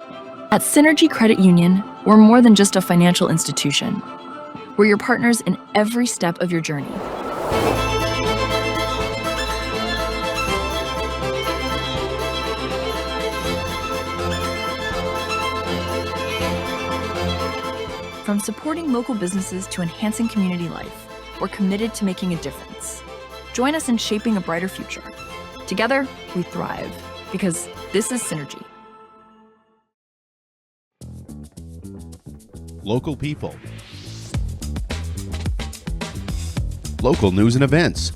At Synergy Credit Union, we're more than just a financial institution. We're your partners in every step of your journey. From supporting local businesses to enhancing community life, we're committed to making a difference. Join us in shaping a brighter future. Together, we thrive, because this is Synergy. Local people. Local news and events.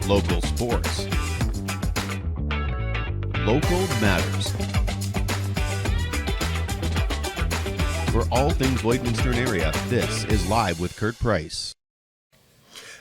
Local sports. Local matters. For all things Lloydminster area, this is Live with Kurt Price.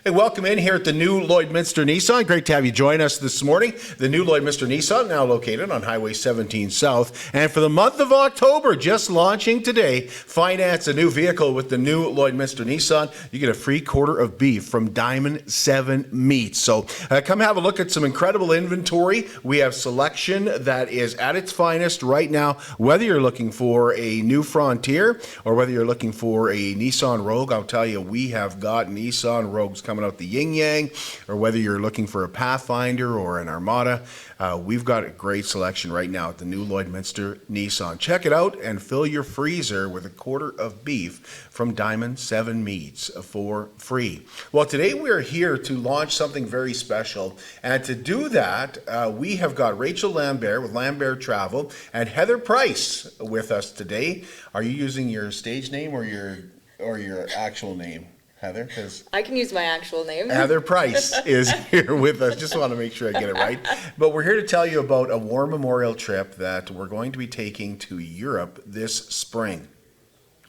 Hey, welcome in here at the new Lloydminster Nissan. Great to have you join us this morning. The new Lloydminster Nissan, now located on Highway 17 South. And for the month of October, just launching today, finance a new vehicle with the new Lloydminster Nissan. You get a free quarter of beef from Diamond 7 Meats. So come have a look at some incredible inventory. We have selection that is at its finest right now, whether you're looking for a new Frontier or whether you're looking for a Nissan Rogue. I'll tell you, we have got Nissan Rogues coming out the yin yang, or whether you're looking for a Pathfinder or an Armada, we've got a great selection right now at the new Lloydminster Nissan. Check it out and fill your freezer with a quarter of beef from Diamond 7 Meats for free. Well, today we're here to launch something very special, and to do that, we have got Rachel Lambert with Lambert Travel and Heather Price with us today. Are you using your stage name or your actual name, Heather? Because I can use my actual name. Heather Price is here with us. Just want to make sure I get it right. But we're here to tell you about a war memorial trip that we're going to be taking to Europe this spring.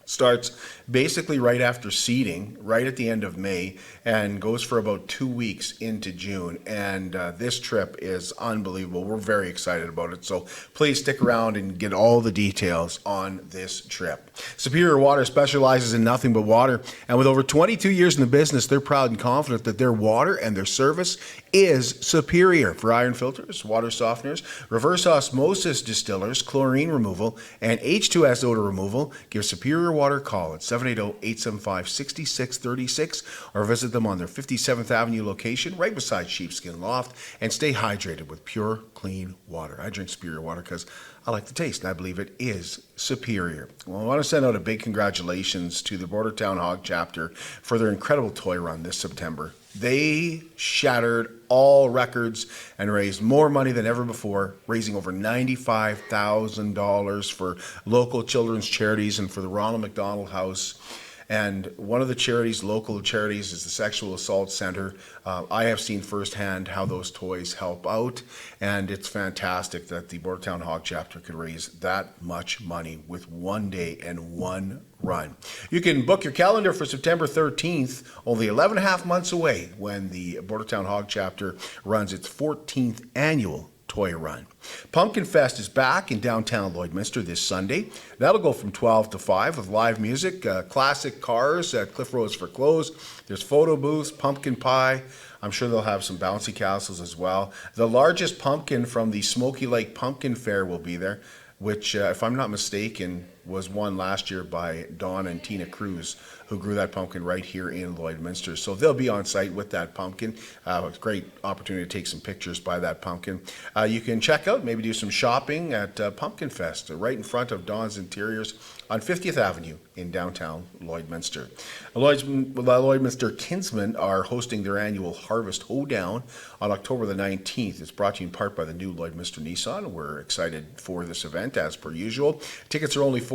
Starts basically right after seeding, right at the end of May, and goes for about 2 weeks into June. And this trip is unbelievable. We're very excited about it. So please stick around and get all the details on this trip. Superior Water specializes in nothing but water. And with over 22 years in the business, they're proud and confident that their water and their service is superior. For iron filters, water softeners, reverse osmosis distillers, chlorine removal, and H2S odor removal, give Superior Water a call at 780-875-6636 or visit them on their 57th Avenue location right beside Sheepskin Loft, and stay hydrated with pure, clean water. I drink Superior Water because I like the taste, and I believe it is superior. Well, I want to send out a big congratulations to the Bordertown Hog chapter for their incredible toy run this September. They shattered all records and raised more money than ever before, raising over $95,000 for local children's charities and for the Ronald McDonald House. And one of the local charities, is the Sexual Assault Center. I have seen firsthand how those toys help out, and it's fantastic that the Bordertown Hog chapter could raise that much money with one day and one run. You can book your calendar for September 13th, only 11 and a half months away, when the Bordertown Hog chapter runs its 14th annual toy run. Pumpkin Fest is back in downtown Lloydminster this Sunday. That'll go from 12 to 5 with live music, classic cars at Cliff Rose for Clothes. There's photo booths, pumpkin pie. I'm sure they'll have some bouncy castles as well. The largest pumpkin from the Smoky Lake Pumpkin Fair will be there, which, if I'm not mistaken, was won last year by Dawn and Tina Cruz, who grew that pumpkin right here in Lloydminster. So they'll be on site with that pumpkin. It's a great opportunity to take some pictures by that pumpkin. You can check out, maybe do some shopping at Pumpkin Fest, right in front of Dawn's Interiors on 50th Avenue in downtown Lloydminster. The Lloydminster Kinsmen are hosting their annual Harvest Hoedown on October the 19th. It's brought to you in part by the new Lloydminster Nissan. We're excited for this event as per usual. Tickets are only $40.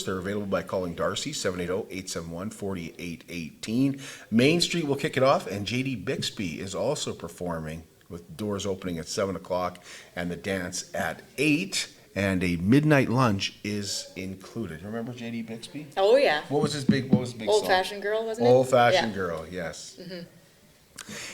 They're available by calling Darcy, 780-871-4818. Main Street will kick it off, and J.D. Bixby is also performing, with doors opening at 7 o'clock and the dance at 8. And a midnight lunch is included. Remember J.D. Bixby? Oh, yeah. What was his big song? Old Fashioned Girl, wasn't it? Old Fashioned Girl, yes. Mm-hmm.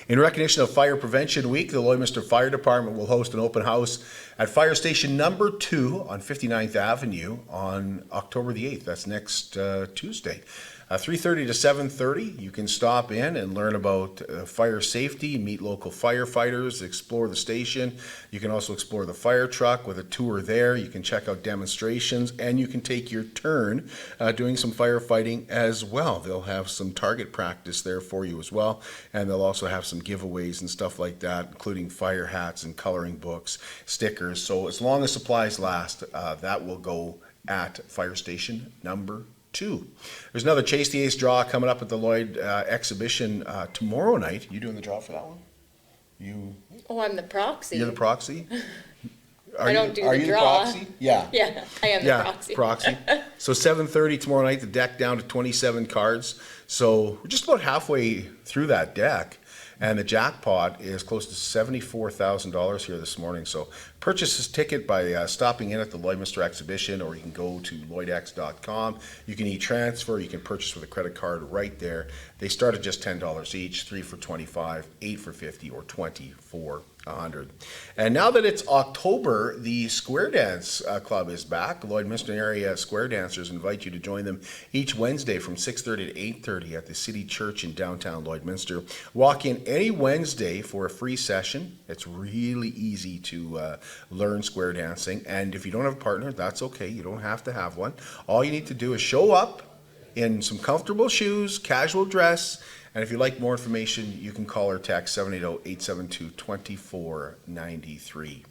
In recognition of Fire Prevention Week, the Lloydminster Fire Department will host an open house at Fire Station number 2 on 59th Avenue on October the 8th. That's next Tuesday. 3:30 to 7:30, you can stop in and learn about fire safety, meet local firefighters, explore the station. You can also explore the fire truck with a tour there. You can check out demonstrations, and you can take your turn doing some firefighting as well. They'll have some target practice there for you as well, and they'll also have some giveaways and stuff like that, including fire hats and coloring books, stickers. So as long as supplies last, that will go at Fire Station number 2. There's another Chase the Ace draw coming up at the Lloyd exhibition tomorrow night. You doing the draw for that one? Oh, I'm the proxy. You're the proxy? I don't do the draw. Are you the proxy? Yeah. Yeah, I am the proxy. So 7:30 tomorrow night, the deck down to 27 cards. So we're just about halfway through that deck. And the jackpot is close to $74,000 here this morning. So purchase this ticket by stopping in at the Lloydminster exhibition, or you can go to lloydx.com. You can e-transfer, you can purchase with a credit card right there. They start at just $10 each, 3 for $25, 8 for $50, or 20 for $100. And now that it's October, the Square Dance Club is back. Lloydminster area square dancers invite you to join them each Wednesday from 6:30 to 8:30 at the City Church in downtown Lloydminster. Walk in any Wednesday for a free session. It's really easy to learn square dancing, and if you don't have a partner, that's okay. You don't have to have one. All you need to do is show up in some comfortable shoes, casual dress, and if you'd like more information, you can call or text 780-872-2493.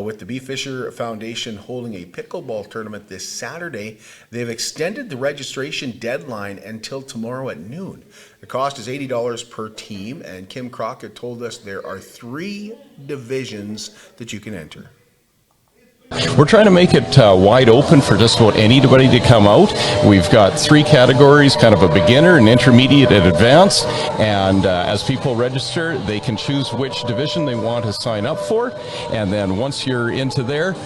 With the B. Fisher Foundation holding a pickleball tournament this Saturday, they've extended the registration deadline until tomorrow at noon. The cost is $80 per team, and Kim Crockett told us there are 3 divisions that you can enter. We're trying to make it wide open for just about anybody to come out. We've got 3 categories, kind of a beginner, an intermediate, and advanced. And as people register, they can choose which division they want to sign up for. And then once you're into there,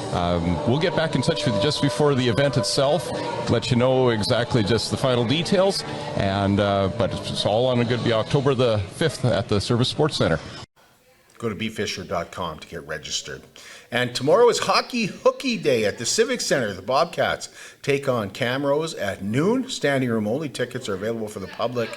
we'll get back in touch with you just before the event itself, let you know exactly just the final details. And but it's all going to be October the 5th at the Service Sports Center. Go to bfisher.com to get registered. And tomorrow is Hockey Hooky Day at the Civic Center. The Bobcats take on Camrose at noon. Standing room only. Tickets are available for the public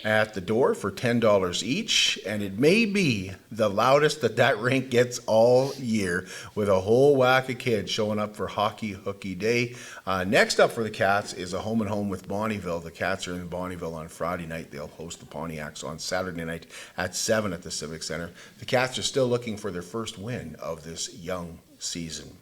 at the door for $10 each. And it may be the loudest that rink gets all year, with a whole whack of kids showing up for Hockey Hooky Day. Next up for the Cats is a home and home with Bonnyville. The Cats are in Bonnyville on Friday night. They'll host the Pontiacs on Saturday night at 7 at the Civic Center. The Cats are still looking for their first win of this young season.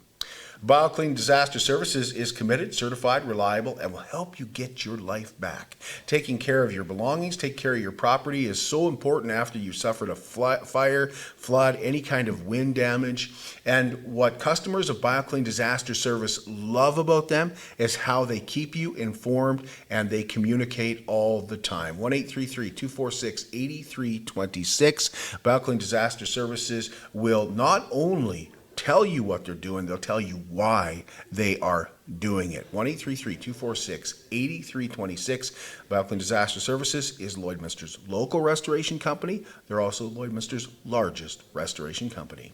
BioClean Disaster Services is committed, certified, reliable, and will help you get your life back. Taking care of your belongings, take care of your property is so important after you've suffered a fire, flood, any kind of wind damage. And what customers of BioClean Disaster Service love about them is how they keep you informed and they communicate all the time. 1-833-246-8326. BioClean Disaster Services will not only tell you what they're doing, they'll tell you why they are doing it. 1-833-246-8326. BioClean Disaster Services is Lloydminster's local restoration company. They're also Lloydminster's largest restoration company.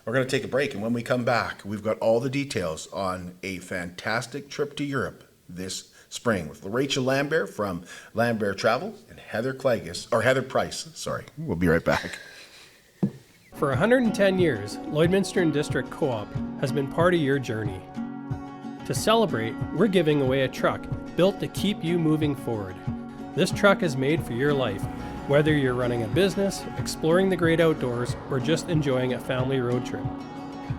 We're going to take a break, and when we come back, we've got all the details on a fantastic trip to Europe this spring with Rachel Lambert from Lambert Travel and Heather Price. We'll be right back. For 110 years, Lloydminster and District Co-op has been part of your journey. To celebrate, we're giving away a truck built to keep you moving forward. This truck is made for your life, whether you're running a business, exploring the great outdoors, or just enjoying a family road trip.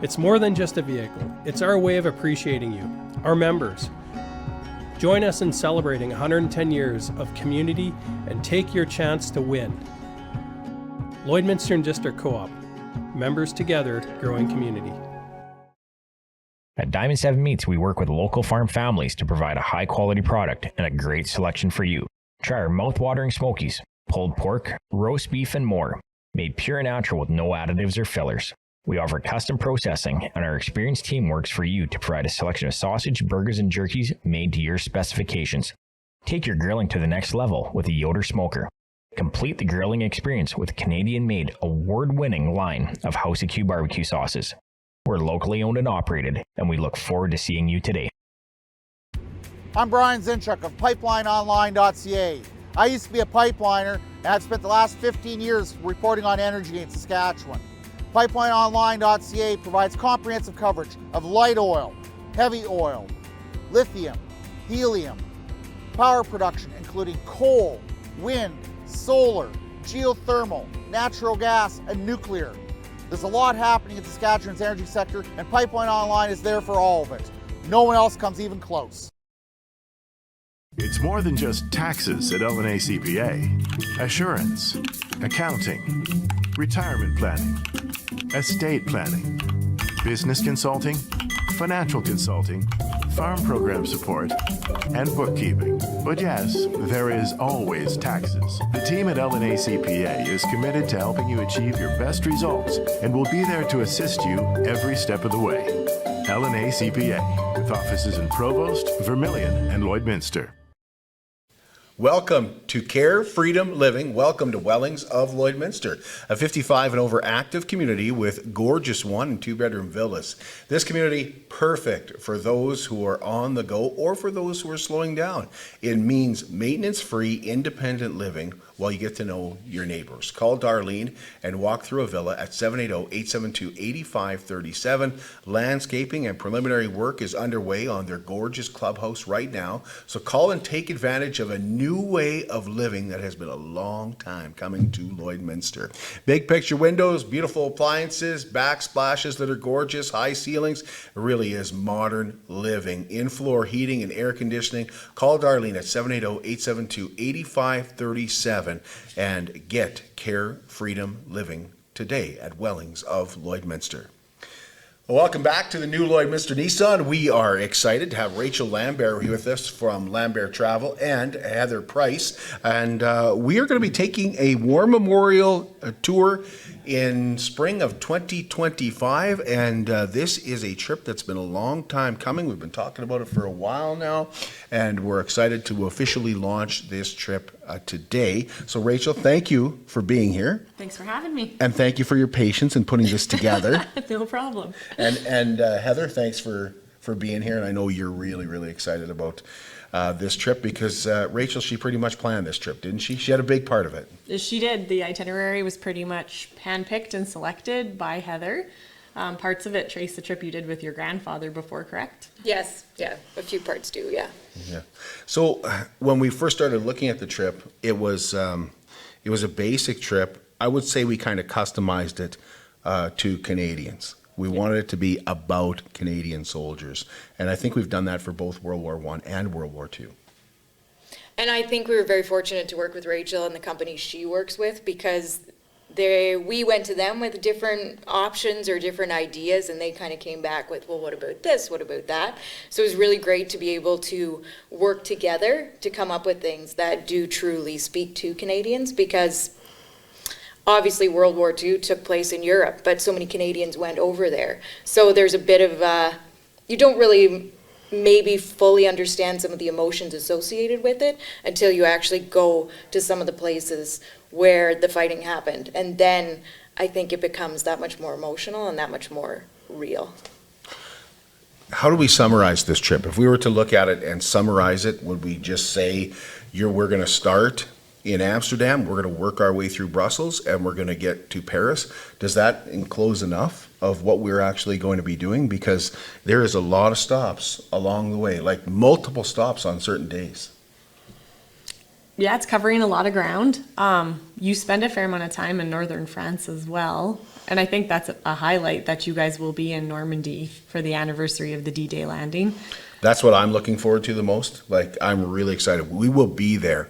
It's more than just a vehicle. It's our way of appreciating you, our members. Join us in celebrating 110 years of community and take your chance to win. Lloydminster and District Co-op. Members together, growing community. At Diamond 7 Meats, we work with local farm families to provide a high-quality product and a great selection for you. Try our mouth-watering smokies, pulled pork, roast beef, and more, made pure and natural with no additives or fillers. We offer custom processing, and our experienced team works for you to provide a selection of sausage, burgers, and jerkies made to your specifications. Take your grilling to the next level with a Yoder smoker. Complete the grilling experience with Canadian-made, award-winning line of House of Q barbecue sauces. We're locally owned and operated, and we look forward to seeing you today. I'm Brian Zinchuk of PipelineOnline.ca. I used to be a pipeliner, and I've spent the last 15 years reporting on energy in Saskatchewan. PipelineOnline.ca provides comprehensive coverage of light oil, heavy oil, lithium, helium, power production including coal, wind, solar, geothermal, natural gas, and nuclear. There's a lot happening in Saskatchewan's energy sector, and Pipeline Online is there for all of it. No one else comes even close. It's more than just taxes at L&A CPA. Assurance, accounting, retirement planning, estate planning, business consulting, financial consulting, farm program support, and bookkeeping. But yes, there is always taxes. The team at L&A CPA is committed to helping you achieve your best results and will be there to assist you every step of the way. L&A CPA, with offices in Provost, Vermilion, and Lloydminster. Welcome to Care Freedom Living. Welcome to Wellings of Lloydminster, a 55 and over active community with gorgeous 1 and 2 bedroom villas. This community, perfect for those who are on the go or for those who are slowing down. It means maintenance-free, independent living while you get to know your neighbors. Call Darlene and walk through a villa at 780-872-8537. Landscaping and preliminary work is underway on their gorgeous clubhouse right now. So call and take advantage of a new way of living that has been a long time coming to Lloydminster. Big picture windows, beautiful appliances, backsplashes that are gorgeous, high ceilings. It really is modern living. In-floor heating and air conditioning. Call Darlene at 780-872-8537 and get Care Freedom Living today at Wellings of Lloydminster. Welcome back to the new Lloydminster Nissan. We are excited to have Rachel Lambert here with us from Lambert Travel and Heather Price. And we are going to be taking a War Memorial tour in spring of 2025. And this is a trip that's been a long time coming. We've been talking about it for a while now. And we're excited to officially launch this trip today. So Rachel, thank you for being here. Thanks for having me. And thank you for your patience in putting this together. No problem. And Heather, thanks for being here. And I know you're really, really excited about this trip because Rachel, she pretty much planned this trip, didn't she? She had a big part of it. She did. The itinerary was pretty much handpicked and selected by Heather. Parts of it trace the trip you did with your grandfather before, correct? Yes, yeah, a few parts do, yeah. Yeah. So when we first started looking at the trip, it was a basic trip. I would say we kind of customized it to Canadians. We wanted it to be about Canadian soldiers. And I think we've done that for both World War I and World War II. And I think we were very fortunate to work with Rachel and the company she works with because we went to them with different options or different ideas and they kind of came back with, well, what about this? What about that? So it was really great to be able to work together to come up with things that do truly speak to Canadians because obviously World War II took place in Europe, but so many Canadians went over there. So there's a bit of, you don't really maybe fully understand some of the emotions associated with it until you actually go to some of the places where the fighting happened. And then I think it becomes that much more emotional and that much more real. How do we summarize this trip? If we were to look at it and summarize it, would we just say we're going to start in Amsterdam, we're going to work our way through Brussels, and we're going to get to Paris? Does that enclose enough of what we're actually going to be doing? Because there is a lot of stops along the way, like multiple stops on certain days. Yeah, it's covering a lot of ground. You spend a fair amount of time in northern France as well. And I think that's a highlight that you guys will be in Normandy for the anniversary of the D-Day landing. That's what I'm looking forward to the most. Like, I'm really excited. We will be there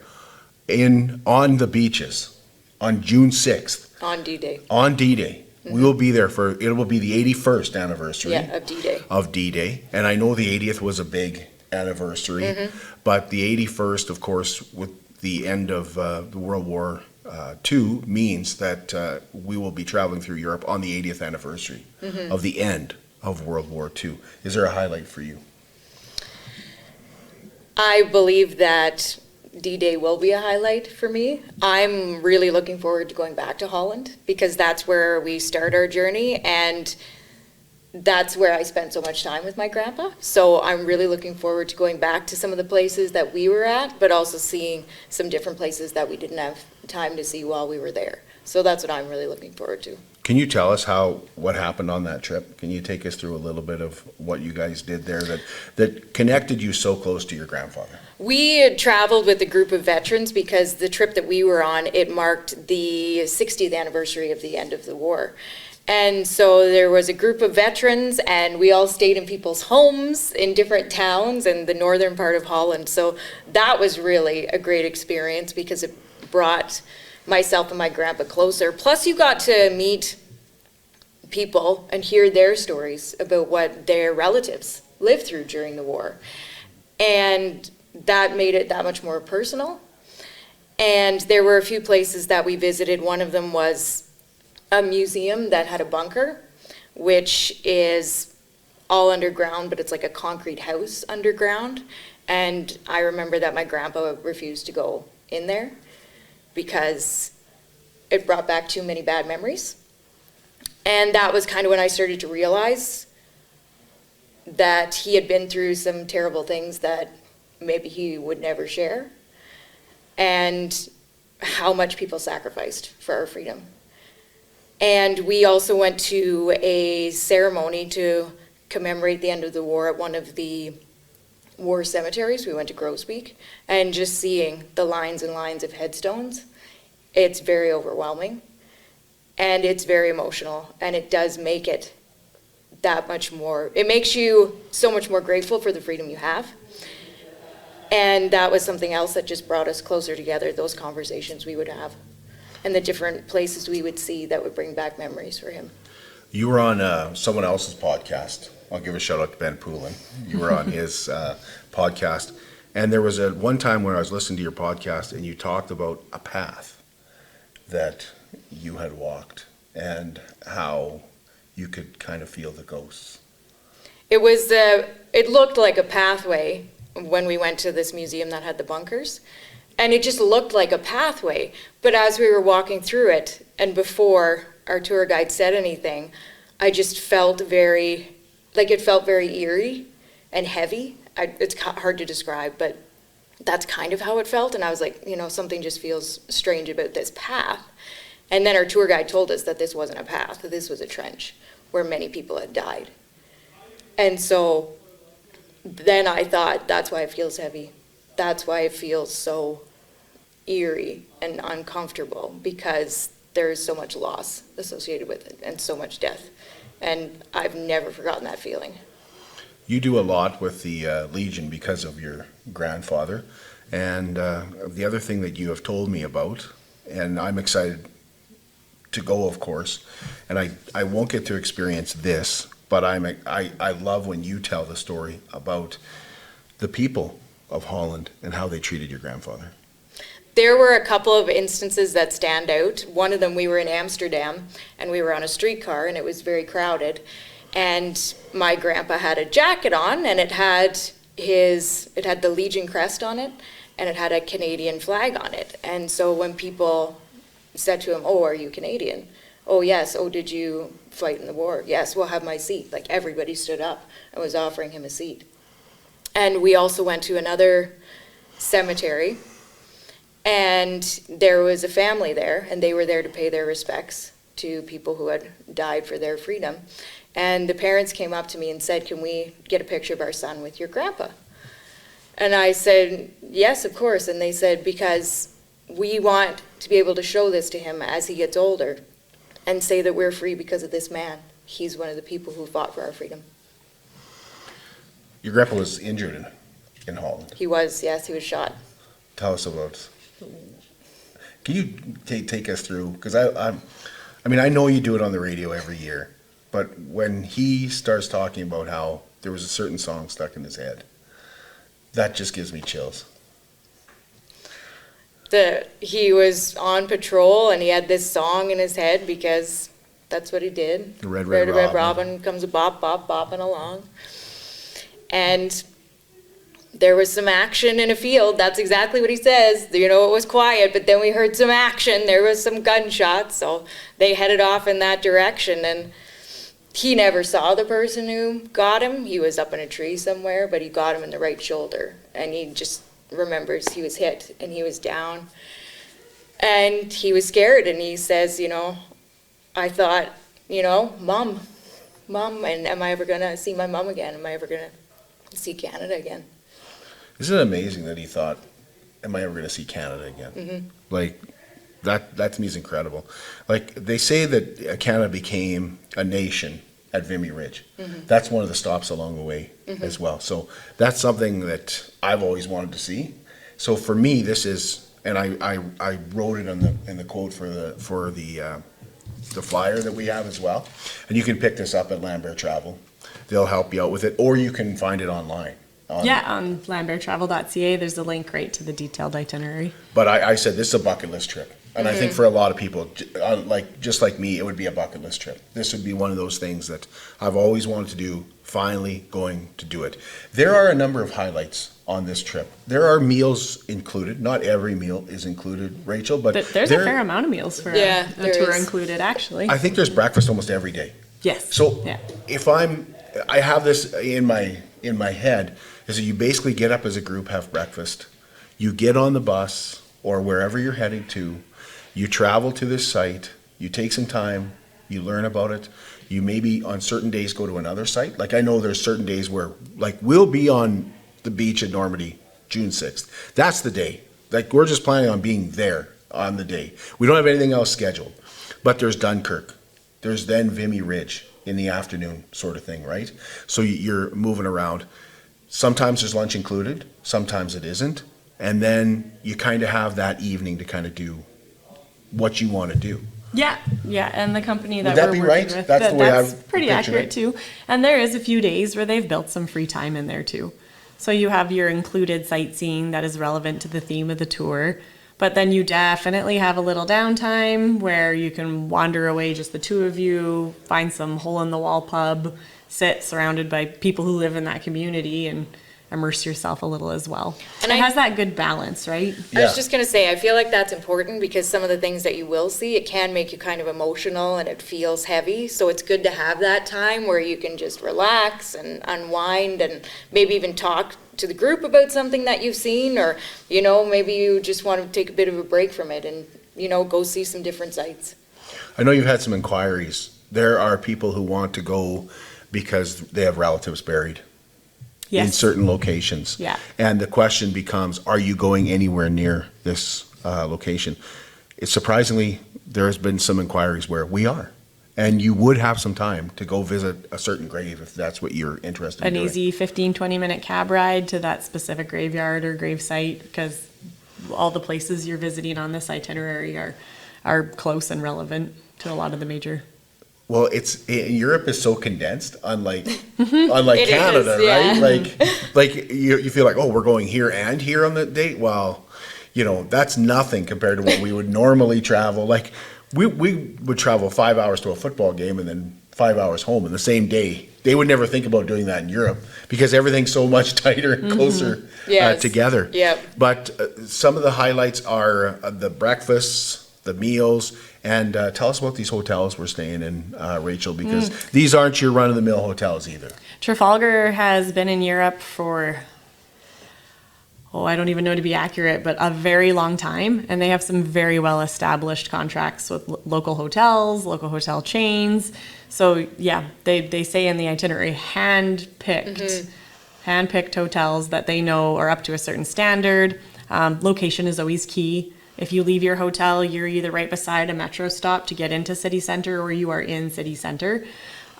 on the beaches on June 6th. On D-Day. On D-Day. Mm-hmm. We will be there it will be the 81st anniversary. Of D-Day. Of D-Day. And I know the 80th was a big anniversary, but the 81st, of course, with the end of the World War II means that we will be traveling through Europe on the 80th anniversary of the end of World War II. Is there a highlight for you? I believe that D-Day will be a highlight for me. I'm really looking forward to going back to Holland because that's where we start our journey, and that's where I spent so much time with my grandpa. So I'm really looking forward to going back to some of the places that we were at, but also seeing some different places that we didn't have time to see while we were there. So that's what I'm really looking forward to. Can you tell us what happened on that trip? Can you take us through a little bit of what you guys did there that connected you so close to your grandfather? We had traveled with a group of veterans because the trip that we were on, it marked the 60th anniversary of the end of the war. And so there was a group of veterans, and we all stayed in people's homes in different towns in the northern part of Holland. So that was really a great experience because it brought myself and my grandpa closer. Plus you got to meet people and hear their stories about what their relatives lived through during the war. And that made it that much more personal. And there were a few places that we visited. One of them was a museum that had a bunker, which is all underground, but it's like a concrete house underground. And I remember that my grandpa refused to go in there because it brought back too many bad memories. And that was kind of when I started to realize that he had been through some terrible things that maybe he would never share, and how much people sacrificed for our freedom. And we also went to a ceremony to commemorate the end of the war at one of the war cemeteries. We went to Grosbeak, and just seeing the lines and lines of headstones, it's very overwhelming, and it's very emotional, and it does make it that much more, it makes you so much more grateful for the freedom you have. And that was something else that just brought us closer together, those conversations we would have, and the different places we would see that would bring back memories for him. You were on someone else's podcast. I'll give a shout out to Ben Poulin. You were on his podcast. And there was one time when I was listening to your podcast and you talked about a path that you had walked and how you could kind of feel the ghosts. It looked like a pathway when we went to this museum that had the bunkers. And it just looked like a pathway. But as we were walking through it, and before our tour guide said anything, I just felt it felt very eerie and heavy. It's hard to describe, but that's kind of how it felt. And I was like, something just feels strange about this path. And then our tour guide told us that this wasn't a path, that this was a trench where many people had died. And so then I thought, that's why it feels heavy. That's why it feels so eerie and uncomfortable, because there is so much loss associated with it and so much death. And I've never forgotten that feeling. You do a lot with the Legion because of your grandfather. And the other thing that you have told me about, and I'm excited to go, of course, and I won't get to experience this, but I love when you tell the story about the people of Holland and how they treated your grandfather. There were a couple of instances that stand out. One of them, we were in Amsterdam and we were on a streetcar and it was very crowded. And my grandpa had a jacket on, and it had the Legion crest on it, and it had a Canadian flag on it. And so when people said to him, "Oh, are you Canadian?" "Oh, yes." "Oh, did you fight in the war?" "Yes." "Well, have my seat." Like, everybody stood up and was offering him a seat. And we also went to another cemetery, and there was a family there, and they were there to pay their respects to people who had died for their freedom. And the parents came up to me and said, "Can we get a picture of our son with your grandpa?" And I said, "Yes, of course." And they said, "Because we want to be able to show this to him as he gets older and say that we're free because of this man. He's one of the people who fought for our freedom." Your grandpa was injured in Holland. He was, yes, he was shot. Tell us about. Can you take us through? Because I know you do it on the radio every year, but when he starts talking about how there was a certain song stuck in his head, that just gives me chills. He was on patrol and he had this song in his head because that's what he did. The Red, Red, Red Robin comes a bop, bop, bopping along. And there was some action in a field. That's exactly what he says. It was quiet, but then we heard some action. There was some gunshots, so they headed off in that direction. And he never saw the person who got him. He was up in a tree somewhere, but he got him in the right shoulder. And he just remembers he was hit and he was down. And he was scared, and he says, I thought, Mom, and am I ever going to see my mom again? Am I ever going to see Canada again? Isn't it amazing that he thought, am I ever going to see Canada again? Mm-hmm. Like, that to me is incredible. Like, they say that Canada became a nation at Vimy Ridge. Mm-hmm. That's one of the stops along the way as well. So that's something that I've always wanted to see. So for me, this is, and I wrote it in the quote for the flyer that we have as well. And you can pick this up at Lambert Travel. They'll help you out with it, or you can find it online. On lamberttravel.ca, there's a link right to the detailed itinerary. But I said this is a bucket list trip. And I think for a lot of people, just like me, it would be a bucket list trip. This would be one of those things that I've always wanted to do, finally going to do it. There are a number of highlights on this trip. There are meals included. Not every meal is included, Rachel, but there's a fair amount of meals for a tour is. Included, actually. I think there's breakfast almost every day. Yes. So if I have this in my head, is that you basically get up as a group, have breakfast, you get on the bus or wherever you're heading to, you travel to this site, you take some time, you learn about it, you maybe on certain days go to another site. Like I know there's certain days where, like we'll be on the beach at Normandy June 6th. That's the day. Like we're just planning on being there on the day. We don't have anything else scheduled. But there's Dunkirk. There's then Vimy Ridge in the afternoon sort of thing, right? So you're moving around. Sometimes there's lunch included, sometimes it isn't. And then you kind of have that evening to kind of do what you want to do. Yeah, and the company that Would that we're be working right? with, That's the way that's I've pretty pictured accurate it. too. And there is a few days where they've built some free time in there too. So you have your included sightseeing that is relevant to the theme of the tour, but then you definitely have a little downtime where you can wander away, just the two of you, find some hole-in-the-wall pub, sit surrounded by people who live in that community and immerse yourself a little as well. And it has that good balance, right? I was just going to say, I feel like that's important because some of the things that you will see, it can make you kind of emotional and it feels heavy. So it's good to have that time where you can just relax and unwind and maybe even talk to the group about something that you've seen, or, maybe you just want to take a bit of a break from it and, go see some different sites. I know you've had some inquiries. There are people who want to go because they have relatives buried in certain locations. Yeah. And the question becomes, are you going anywhere near this location? It's surprisingly, there has been some inquiries where we are. And you would have some time to go visit a certain grave if that's what you're interested in An doing. easy 15-20 minute cab ride to that specific graveyard or grave site, because all the places you're visiting on this itinerary are close and relevant to a lot of the major. Well, Europe is so condensed, unlike Canada, is, right? Like you feel like, oh, we're going here and here on the date. Well, that's nothing compared to what we would normally travel. Like we would travel 5 hours to a football game and then 5 hours home in the same day. They would never think about doing that in Europe because everything's so much tighter and closer together. Yep. But some of the highlights are the breakfasts, the meals, and tell us about these hotels we're staying in, Rachel, because these aren't your run-of-the-mill hotels either. Trafalgar has been in Europe for, I don't even know to be accurate, but a very long time. And they have some very well-established contracts with local hotels, local hotel chains. So yeah, they say in the itinerary, hand-picked hotels that they know are up to a certain standard. Location is always key. If you leave your hotel, you're either right beside a metro stop to get into city center or you are in city center.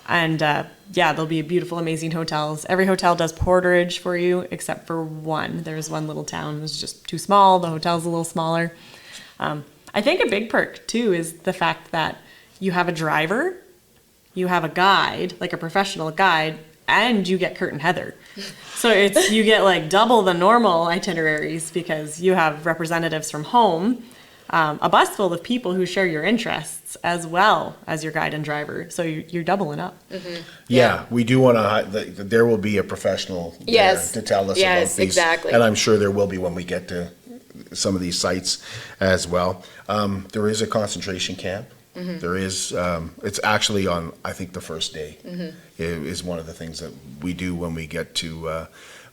And there'll be beautiful, amazing hotels. Every hotel does porterage for you except for one. There's one little town that's just too small. The hotel's a little smaller. I think a big perk too is the fact that you have a driver, you have a guide, like a professional guide, and you get Kurt and Heather. So you get like double the normal itineraries because you have representatives from home, a bus full of people who share your interests as well as your guide and driver. So you're doubling up. Mm-hmm. Yeah, we do want to, there will be a professional there to tell us about these. Exactly. And I'm sure there will be when we get to some of these sites as well. There is a concentration camp There is, it's actually on, I think, the first day is one of the things that we do when we get to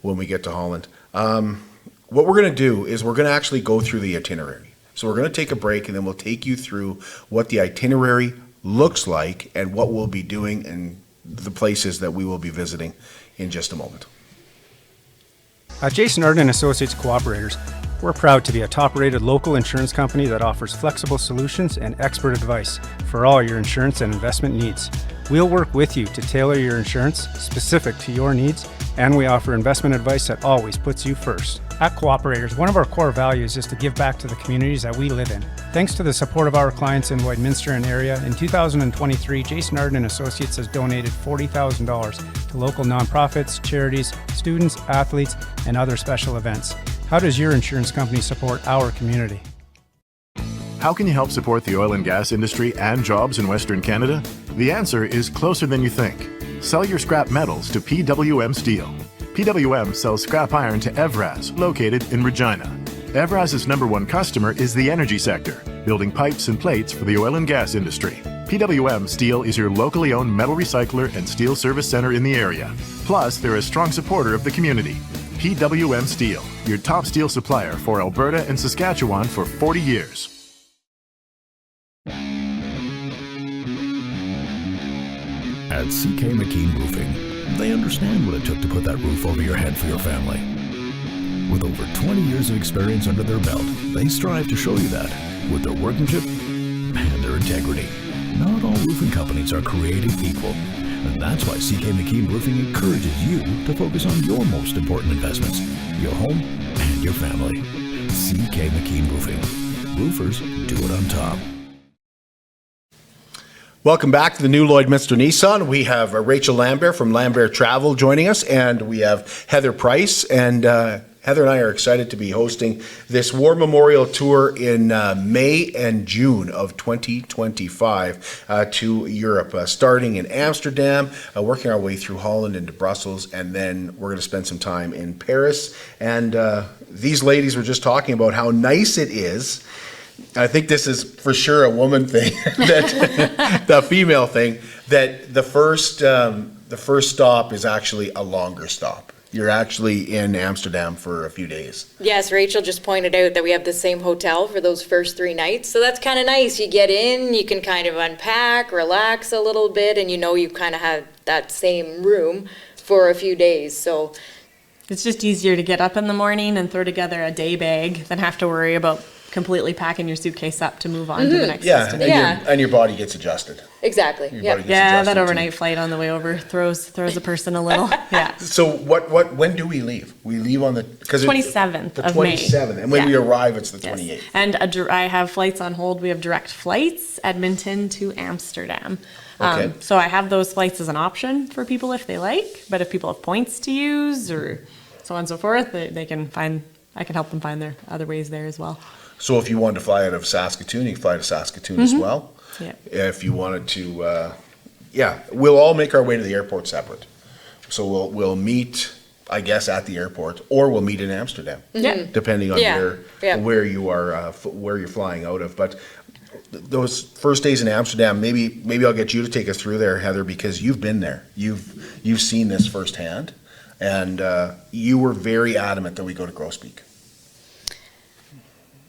Holland. What we're going to do is we're going to actually go through the itinerary. So we're going to take a break, and then we'll take you through what the itinerary looks like and what we'll be doing and the places that we will be visiting in just a moment. At Jason Arden and Associates Cooperators, we're proud to be a top-rated local insurance company that offers flexible solutions and expert advice for all your insurance and investment needs. We'll work with you to tailor your insurance specific to your needs, and we offer investment advice that always puts you first. At Cooperators, one of our core values is to give back to the communities that we live in. Thanks to the support of our clients in Lloydminster and area, in 2023, Jason Arden and Associates has donated $40,000 to local nonprofits, charities, students, athletes, and other special events. How does your insurance company support our community? How can you help support the oil and gas industry and jobs in Western Canada? The answer is closer than you think. Sell your scrap metals to PWM Steel. PWM sells scrap iron to Evraz, located in Regina. Evraz's #1 customer is the energy sector, building pipes and plates for the oil and gas industry. PWM Steel is your locally owned metal recycler and steel service center in the area. Plus, they're a strong supporter of the community. PWM Steel, your top steel supplier for Alberta and Saskatchewan for 40 years. At CK McKean Roofing, they understand what it took to put that roof over your head for your family. With over 20 years of experience under their belt, they strive to show you that with their workmanship and their integrity. Not all roofing companies are created equal, and that's why CK McKean Roofing encourages you to focus on your most important investments, your home and your family. CK McKean Roofing. Roofers do it on top. Welcome back to the new Lloydminster Nissan. We have Rachel Lambert from Lambert Travel joining us, and we have Heather Price. And Heather and I are excited to be hosting this War Memorial Tour in May and June of 2025 to Europe, starting in Amsterdam, working our way through Holland into Brussels, and then we're going to spend some time in Paris. And these ladies were just talking about how nice it is. I think this is for sure a woman thing, that the female thing, that the first stop is actually a longer stop. You're actually in Amsterdam for a few days. Yes, Rachel just pointed out that we have the same hotel for those first 3 nights. So that's kind of nice. You get in, you can kind of unpack, relax a little bit, and you kind of have that same room for a few days. So It's just easier to get up in the morning and throw together a day bag than have to worry about completely packing your suitcase up to move on to the next destination. And your body gets adjusted. Exactly. Yeah, that overnight flight on the way over throws a person a little. Yeah. So when do we leave? We leave on the 27th of May. 27th, and when we arrive, it's the 28th. And I have flights on hold. We have direct flights, Edmonton to Amsterdam. Okay. So I have those flights as an option for people if they like. But if people have points to use or so on and so forth, I can help them find their other ways there as well. So if you wanted to fly out of Saskatoon, you can fly to Saskatoon as well. Yeah. If you wanted to, we'll all make our way to the airport separate. So we'll meet, I guess, at the airport, or we'll meet in Amsterdam, depending on where you are, where you're flying out of. But those first days in Amsterdam, maybe I'll get you to take us through there, Heather, because you've been there. You've seen this firsthand, and you were very adamant that we go to Grosbeek.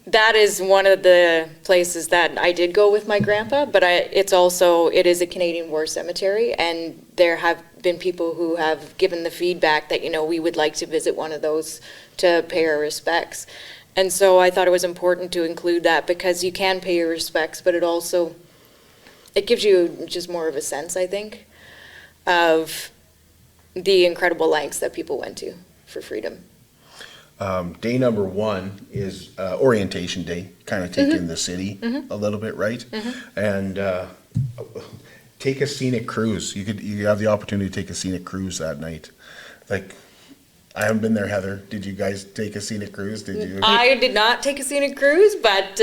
That is one of the places that I did go with my grandpa, but it is a Canadian War cemetery, and there have been people who have given the feedback that, we would like to visit one of those to pay our respects. And so I thought it was important to include that because you can pay your respects, but it gives you just more of a sense, I think, of the incredible lengths that people went to for freedom. Day number 1 is orientation day, kind of take in the city a little bit, right? And take a scenic cruise. You have the opportunity to take a scenic cruise that night. Like, I haven't been there, Heather. Did you guys take a scenic cruise? Did you? I did not take a scenic cruise, but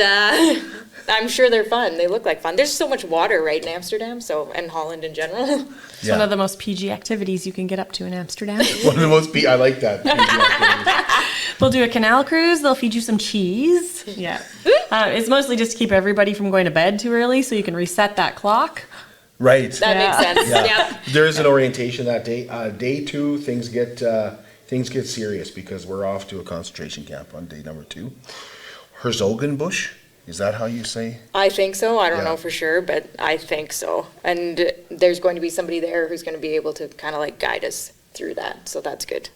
I'm sure they're fun. They look like fun. There's so much water right in Amsterdam, and Holland in general. It's one of the most PG activities you can get up to in Amsterdam. One of the most I like that. We'll do a canal cruise. They'll feed you some cheese. Yeah. It's mostly just to keep everybody from going to bed too early so you can reset that clock. Right. That makes sense. Yeah. There is an orientation that day. Day 2, things get serious because we're off to a concentration camp on day number 2. Herzogenbusch, is that how you say? I think so. I don't Yeah. know for sure, but I think so. And there's going to be somebody there who's going to be able to kind of like guide us through that. So that's good.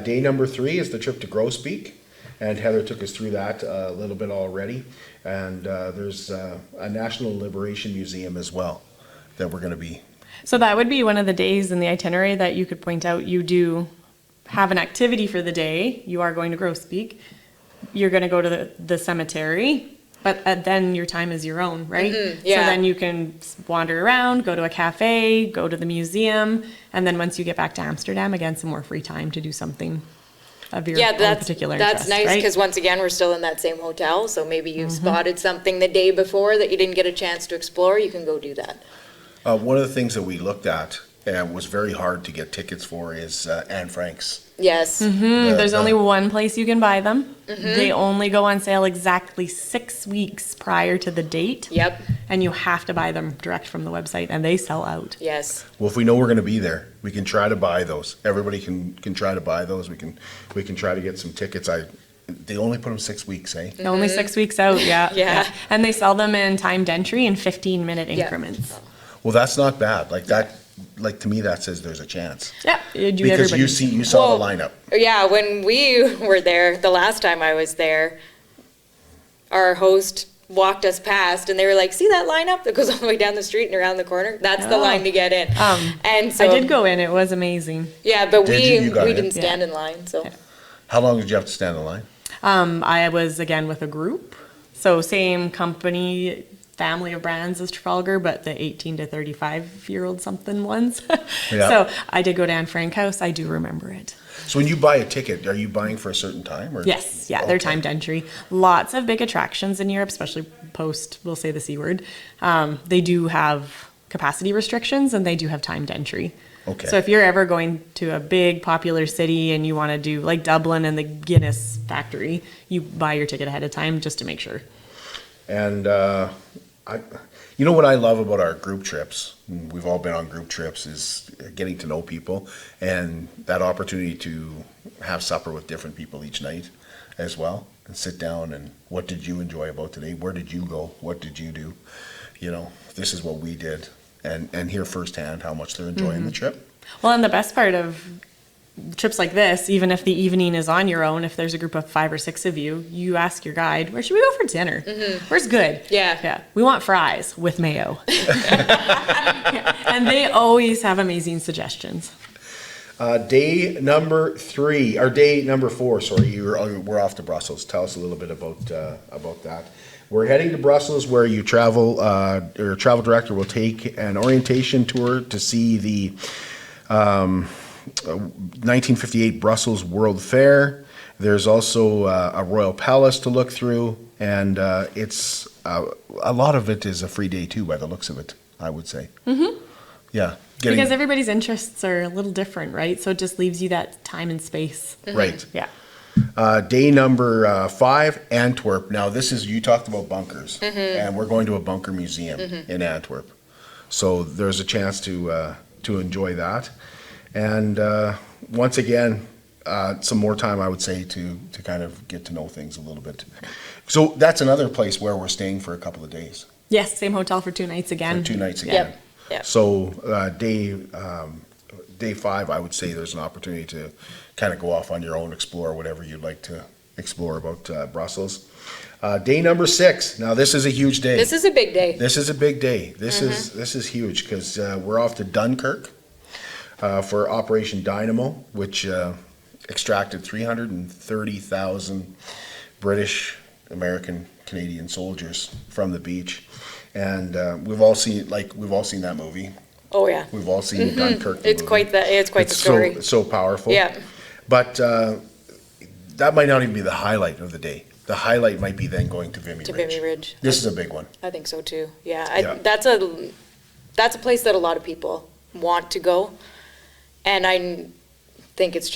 Day number 3 is the trip to Grosbeek, and Heather took us through that a little bit already. And there's a National Liberation Museum as well that we're going to be. So that would be one of the days in the itinerary that you could point out. You do have an activity for the day. You are going to Grosbeek. You're going to go to the cemetery. But then your time is your own, right? yeah. So then you can wander around, go to a cafe, go to the museum, and then once you get back to Amsterdam, again, some more free time to do something of your own particular interest, nice right? because once again, we're still in that same hotel. So maybe you've spotted something the day before that you didn't get a chance to explore. You can go do that. One of the things that we looked at and was very hard to get tickets for is Anne Frank's. Yes. There's only one place you can buy them. They only go on sale exactly 6 weeks prior to the date. Yep. And you have to buy them direct from the website, and they sell out. Yes. Well, if we know we're going to be there, we can try to buy those. Everybody can try to buy those. We can try to get some tickets. They only put them 6 weeks, eh? Only 6 weeks out, yeah. Yeah. And they sell them in timed entry in 15-minute increments. Well, that's not bad. Like that. Like to me, that says there's a chance. Yeah, Because you saw the lineup. Yeah, when we were there, the last time I was there, our host walked us past and they were like, see that lineup that goes all the way down the street and around the corner? That's the line to get in. And so I did go in, it was amazing. Yeah, but You got we in? didn't stand in line, so. How long did you have to stand in line? I was, again, with a group. So same company, family of brands as Trafalgar, but the 18 to 35-year-old something ones. Yeah. So I did go to Anne Frank House. I do remember it. So when you buy a ticket, are you buying for a certain time? Or? Yes, yeah, they're timed entry. Lots of big attractions in Europe, especially post, we'll say the C word. They do have capacity restrictions and they do have timed entry. Okay. So if you're ever going to a big popular city and you want to do like Dublin and the Guinness factory, you buy your ticket ahead of time just to make sure. And you know what I love about our group trips, and we've all been on group trips, is getting to know people and that opportunity to have supper with different people each night as well and sit down and what did you enjoy about today? Where did you go? What did you do? You know, this is what we did and hear firsthand how much they're enjoying the trip. Well, and the best part of trips like this, even if the evening is on your own, if there's a group of 5 or 6 of you, you ask your guide, where should we go for dinner? Where's good? Yeah. We want fries with mayo. And they always have amazing suggestions. Day number 4, sorry, we're off to Brussels. Tell us a little bit about that. We're heading to Brussels where you travel, or a travel director will take an orientation tour to see the 1958 Brussels World Fair. There's also a royal palace to look through, and it's a lot of it is a free day too, by the looks of it, I would say. Yeah, Because everybody's interests are a little different, right? So it just leaves you that time and space. right. Yeah. Day number 5, Antwerp. Now this is, you talked about bunkers, and we're going to a bunker museum in Antwerp, so there's a chance to enjoy that. And once again, some more time, I would say, to kind of get to know things a little bit. So that's another place where we're staying for a couple of days. Yes, same hotel for 2 nights again. For 2 nights again. Yep. So day 5, I would say there's an opportunity to kind of go off on your own, explore whatever you'd like to explore about Brussels. Day number 6. Now this is a huge day. This is a big day. This is a big day. This is huge because we're off to Dunkirk for Operation Dynamo, which extracted 330,000 British, American, Canadian soldiers from the beach, and we've all seen that movie. Oh yeah. We've all seen Dunkirk. It's movie. quite the story. So powerful. Yeah. But that might not even be the highlight of the day. the highlight might be then going to Vimy To Ridge. Vimy Ridge. This is a big one. I think so too. Yeah, Yeah. that's a place that a lot of people want to go, and I think it's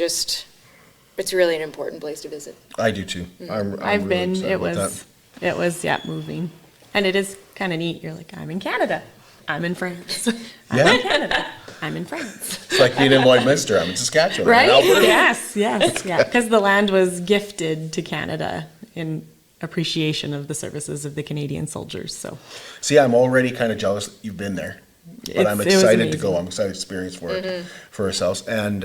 really an important place to visit. I do too. Mm-hmm. I'm I've really been. excited It about was. that. It was. Yeah, moving, and it is kind of neat. You're like, I'm in Canada. I'm in France. I'm Yeah. in Canada. I'm in France. It's like being in Lloydminster. I'm in Saskatchewan. I'm in Right? Alberta. Yes. Yes. Yeah. Because the land was gifted to Canada in appreciation of the services of the Canadian soldiers. So. See, I'm already kind of jealous that you've been there, but I'm It was excited to go. amazing. I'm excited to experience for Mm-hmm. it for ourselves. And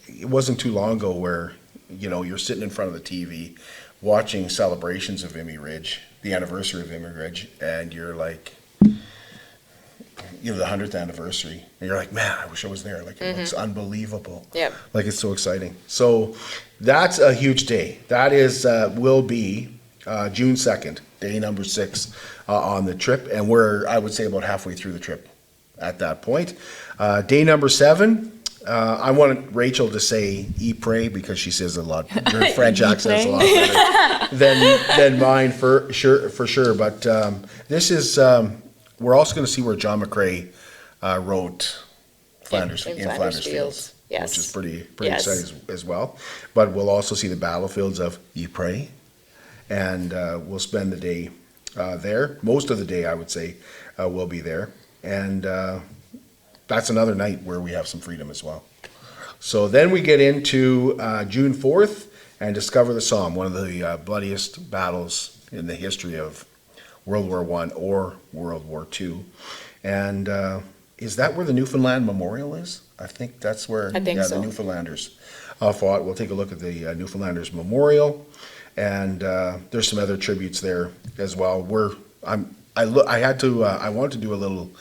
it wasn't too long ago where you're sitting in front of the TV, watching celebrations of Vimy Ridge, the anniversary of Vimy Ridge, and you're like, the 100th anniversary, and you're like, man, I wish I was there. Like, it looks unbelievable. Yep. Like, it's so exciting. So that's a huge day. That is will be June 2nd, day number 6 on the trip, and we're, I would say, about halfway through the trip at that point. Day number 7. I wanted Rachel to say "y-pray" because she says a lot. Her French accent's a lot better than mine for sure. But this is we're also going to see where John McCrae wrote Flanders in in Flanders Fields, Yes. which is pretty Yes. exciting as well. But we'll also see the battlefields of Ypres, and we'll spend the day there. Most of the day, I would say, we'll be there, and that's another night where we have some freedom as well. So then we get into June 4th and discover the Somme, one of the bloodiest battles in the history of World War I or World War II. And is that where the Newfoundland Memorial is? I think that's where I think so. the Newfoundlanders fought. We'll take a look at the Newfoundlanders Memorial, and there's some other tributes there as well. I wanted to do a little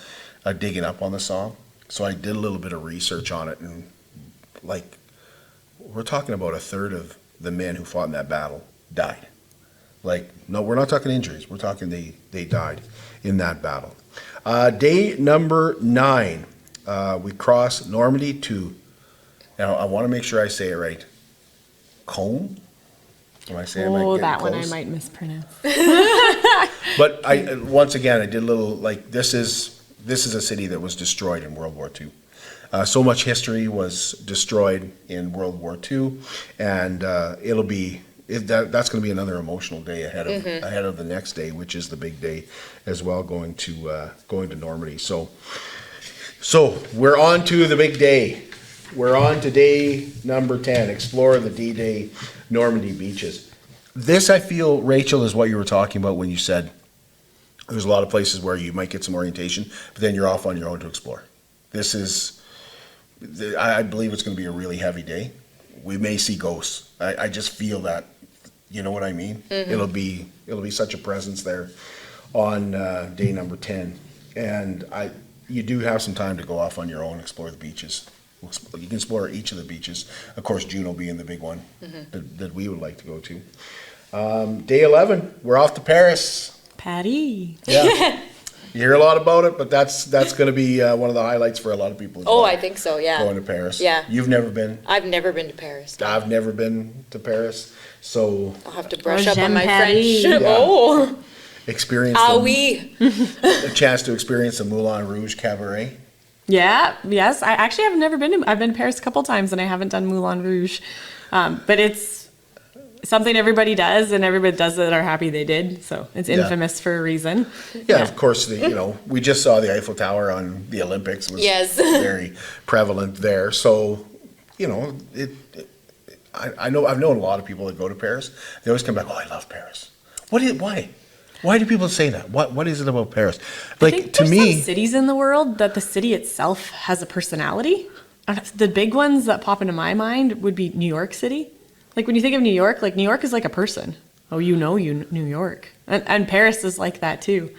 digging up on the Somme, so I did a little bit of research on it, and like, we're talking about a third of the men who fought in that battle died. Like, no, we're not talking injuries. We're talking they died in that battle. Day number 9, we cross Normandy to, now I want to make sure I say it right, Combe? Am I saying Oh, it that close? one I might mispronounce. But once again, I did a little, like, this is a city that was destroyed in World War II. So much history was destroyed in World War II, and that's going to be another emotional day ahead of the next day, which is the big day as well, going to Normandy. So we're on to the big day. We're on to day number 10. Explore the D-Day Normandy beaches. This, I feel, Rachel, is what you were talking about when you said there's a lot of places where you might get some orientation, but then you're off on your own to explore. This is, I believe it's going to be a really heavy day. We may see ghosts. I just feel that, you know what I mean? Mm-hmm. It'll be such a presence there on day number 10. And you do have some time to go off on your own and explore the beaches. You can explore each of the beaches. Of course, Juneau being the big one that we would like to go to. Day 11, we're off to Paris. Patty. Yeah. You hear a lot about it, but that's going to be one of the highlights for a lot of people. Oh, I think so, yeah. Going to Paris. Yeah. You've never been? I've never been to Paris. I've never been to Paris. So I'll have to brush up on J'aime my Paris. French. Yeah. Oh, experience oui. a chance to experience the Moulin Rouge Cabaret. Yeah, yes. I actually have never been to, I've been to Paris a couple times and I haven't done Moulin Rouge. But it's something everybody does and everybody does it are happy they did. So it's infamous for a reason. Yeah, of course, we just saw the Eiffel Tower on the Olympics. It was Yes. very prevalent there. So, I know I've known a lot of people that go to Paris. They always come back, oh, I love Paris. Why? Why do people say that? What is it about Paris? Like, I think to there's me, some cities in the world that the city itself has a personality. The big ones that pop into my mind would be New York City. Like when you think of New York is like a person. Oh, New York. And Paris is like that too.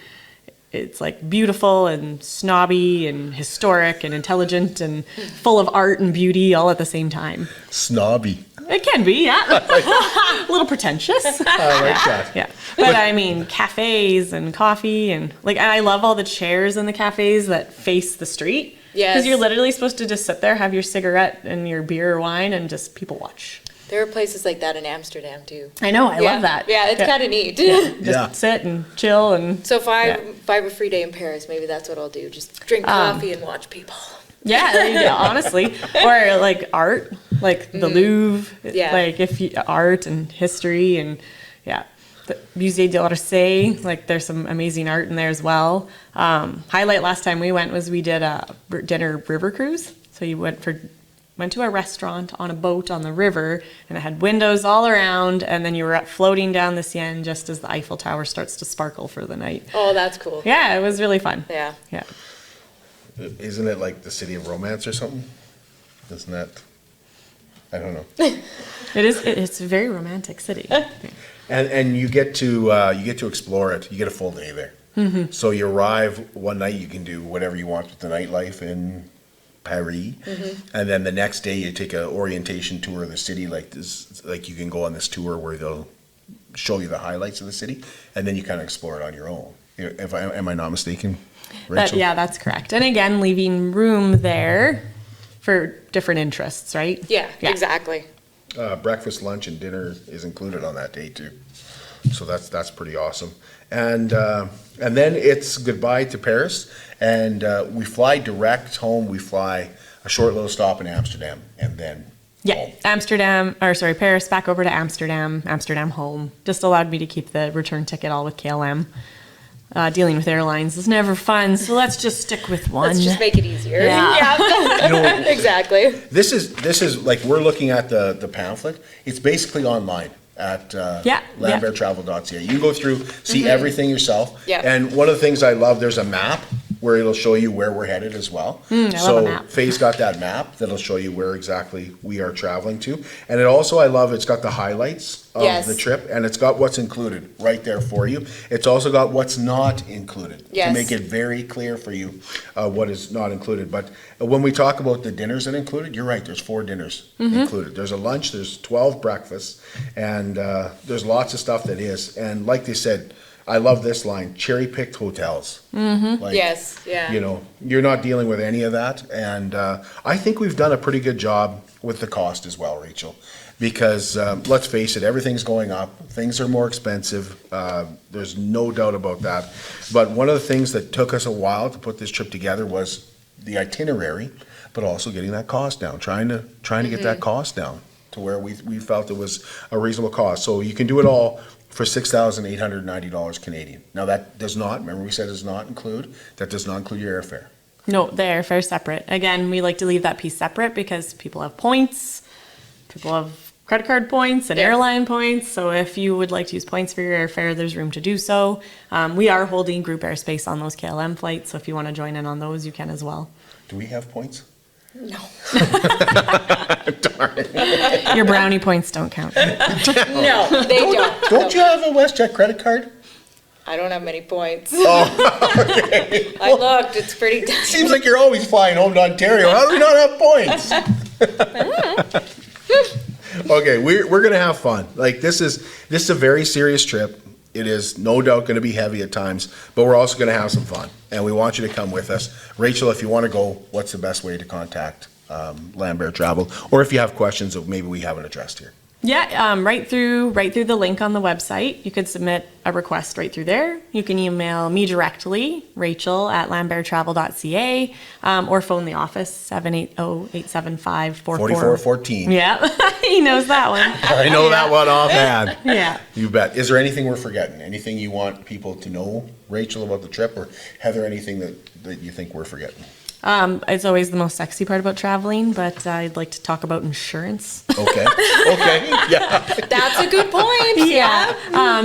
It's like beautiful and snobby and historic and intelligent and full of art and beauty all at the same time. snobby. It can be, yeah. A little pretentious. I like that. Yeah. But I mean, cafes and coffee and I love all the chairs in the cafes that face the street. Yes. Because you're literally supposed to just sit there, have your cigarette and your beer or wine and just people watch. There are places like that in Amsterdam too. I know, I love that. Yeah, it's kind of neat. Just sit and chill and. So if I have a free day in Paris, maybe that's what I'll do. Just drink coffee and watch people. Yeah, honestly. Or like art, like the Louvre. Yeah. Like art and history and the Musée d'Orsay, like there's some amazing art in there as well. Highlight last time we went was we did a dinner river cruise. So you went to a restaurant on a boat on the river, and it had windows all around, and then you were floating down the Seine just as the Eiffel Tower starts to sparkle for the night. Oh, that's cool. Yeah, it was really fun. Yeah. Yeah. Isn't it like the city of romance or something? Isn't that? I don't know. It is. It's a very romantic city. And you get to explore it. You get a full day there. Mm-hmm. So you arrive one night, you can do whatever you want with the nightlife in Paris, and then the next day you take an orientation tour of the city. Like this, like you can go on this tour where they'll show you the highlights of the city, and then you kind of explore it on your own. Am I not mistaken, Rachel? That's correct. And again, leaving room there for different interests, right? Yeah, exactly. Breakfast, lunch, and dinner is included on that day too, so that's pretty awesome. And then it's goodbye to Paris, and we fly direct home. We fly a short little stop in Amsterdam, and then home. Paris back over to Amsterdam home. Just allowed me to keep the return ticket all with KLM. Dealing with airlines is never fun, so let's just stick with one. Let's just make it easier. Yeah. Exactly. This is like we're looking at the pamphlet. It's basically online at lamberttravel.ca. You can go through, see everything yourself. Yeah. And one of the things I love, there's a map where it'll show you where we're headed as well. I love a map. Faye's got that map that'll show you where exactly we are traveling to. And it also, I love, it's got the highlights of the trip, and it's got what's included right there for you. It's also got what's not included to make it very clear for you what is not included. But when we talk about the dinners that are included, you're right, there's 4 dinners included. There's a lunch, there's 12 breakfasts, and there's lots of stuff that is. And like they said, I love this line, cherry-picked hotels. Like, Yes, yeah. You know, you're not dealing with any of that. And I think we've done a pretty good job with the cost as well, Rachel. Because let's face it, everything's going up. Things are more expensive. There's no doubt about that. But one of the things that took us a while to put this trip together was the itinerary, but also getting that cost down, trying to get that cost down to where we felt it was a reasonable cost. So you can do it all for $6,890 Canadian. Now that does not, remember we said does not include your airfare. No, the airfare's separate. Again, we like to leave that piece separate because people have points, people have credit card points and airline points. So if you would like to use points for your airfare, there's room to do so. We are holding group airspace on those KLM flights, so if you want to join in on those, you can as well. Do we have points? No. Darn it. Your brownie points don't count. No, they don't. Don't you have a WestJet credit card? I don't have many points. Oh, okay. I looked, it's pretty tiny. Seems like you're always flying home to Ontario. How do we not have points? Okay, we're gonna have fun. Like this is a very serious trip. It is no doubt going to be heavy at times, but we're also going to have some fun, and we want you to come with us. Rachel, if you want to go, what's the best way to contact Lambert Travel, or if you have questions that maybe we haven't addressed here? Yeah, right through the link on the website. You could submit a request right through there. You can email me directly, rachel@lamberttravel.ca, or phone the office, 780-875-4414. 4414. Yeah, he knows that one. I know that one offhand. Yeah. You bet. Is there anything we're forgetting? Anything you want people to know, Rachel, about the trip, or Heather, anything that you think we're forgetting? It's always the most sexy part about traveling, but I'd like to talk about insurance. Okay. Yeah. That's a good point. Yeah.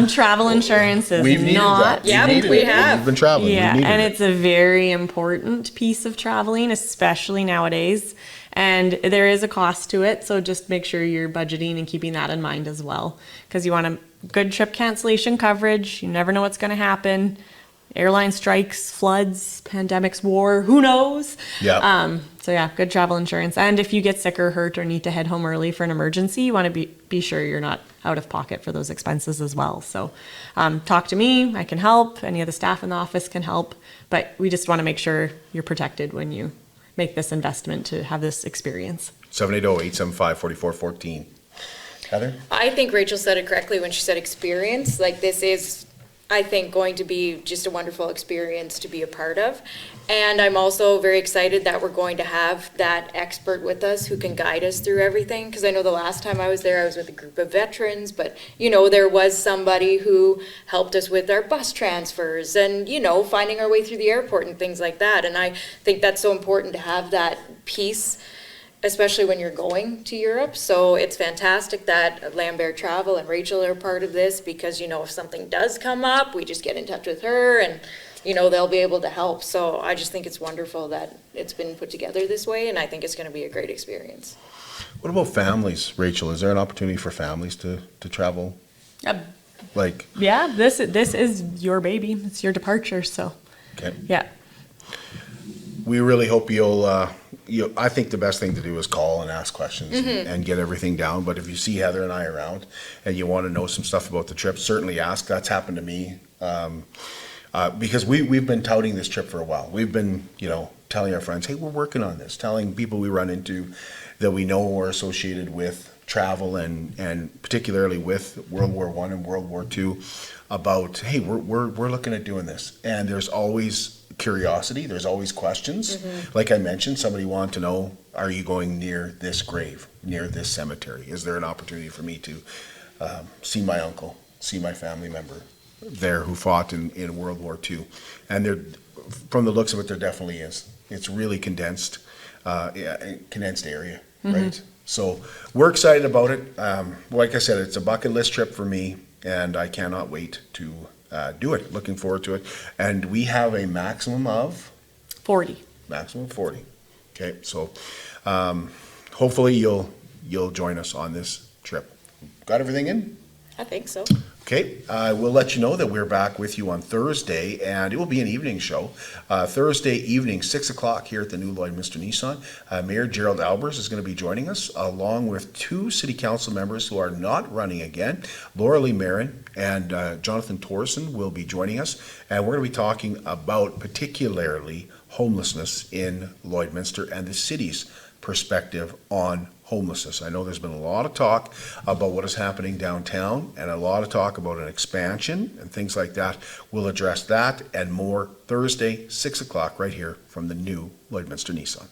Travel insurance is We've needed not. that. Yeah, we have. We've been traveling. Yeah, We've and needed it's a very important piece of traveling, especially nowadays. And there is a cost to it, so just make sure you're budgeting and keeping that in mind as well. Because you want a good trip cancellation coverage. You never know what's going to happen. Airline strikes, floods, pandemics, war, who knows? Yeah. So yeah, good travel insurance. And if you get sick or hurt or need to head home early for an emergency, you want to be sure you're not out of pocket for those expenses as well. So talk to me, I can help. Any of the staff in the office can help. But we just want to make sure you're protected when you make this investment to have this experience. 780-875-4414. Heather? I think Rachel said it correctly when she said experience. Like, this is, I think, going to be just a wonderful experience to be a part of. And I'm also very excited that we're going to have that expert with us who can guide us through everything. Because I know the last time I was there, I was with a group of veterans, but, you know, there was somebody who helped us with our bus transfers and, you know, finding our way through the airport and things like that. And I think that's so important to have that piece, especially when you're going to Europe. So it's fantastic that Lambert Travel and Rachel are part of this, because, you know, if something does come up, we just get in touch with her and, you know, they'll be able to help. So I just think it's wonderful that it's been put together this way, and I think it's going to be a great experience. What about families, Rachel? Is there an opportunity for families to travel? Like, Yeah, this is your baby. It's your departure, so. okay. Yeah. We really hope I think the best thing to do is call and ask questions and get everything down. But if you see Heather and I around and you want to know some stuff about the trip, certainly ask. That's happened to me. Because we've been touting this trip for a while. We've been, you know, telling our friends, hey, we're working on this, telling people we run into that we know are associated with travel and particularly with World War I and World War II about, hey, we're looking at doing this. And there's always curiosity, there's always questions. Like I mentioned, somebody wanted to know, are you going near this grave, near this cemetery? Is there an opportunity for me to see my uncle, see my family member there who fought in World War II? And there, from the looks of it, there definitely is. It's really condensed area, right? So we're excited about it. Like I said, it's a bucket list trip for me, and I cannot wait to do it. Looking forward to it. And we have a maximum of 40. Maximum 40. Okay, so hopefully you'll join us on this trip. Got everything in? I think so. Okay, we'll let you know that we're back with you on Thursday, and it will be an evening show. Thursday evening, 6 o'clock here at the new Lloydminster Nissan. Mayor Gerald Albers is going to be joining us, along with 2 city council members who are not running again. Laura Lee Marin and Jonathan Torson will be joining us, and we're going to be talking about particularly homelessness in Lloydminster and the city's perspective on homelessness. I know there's been a lot of talk about what is happening downtown and a lot of talk about an expansion and things like that. We'll address that and more Thursday, 6 o'clock, right here from the new Lloydminster Nissan.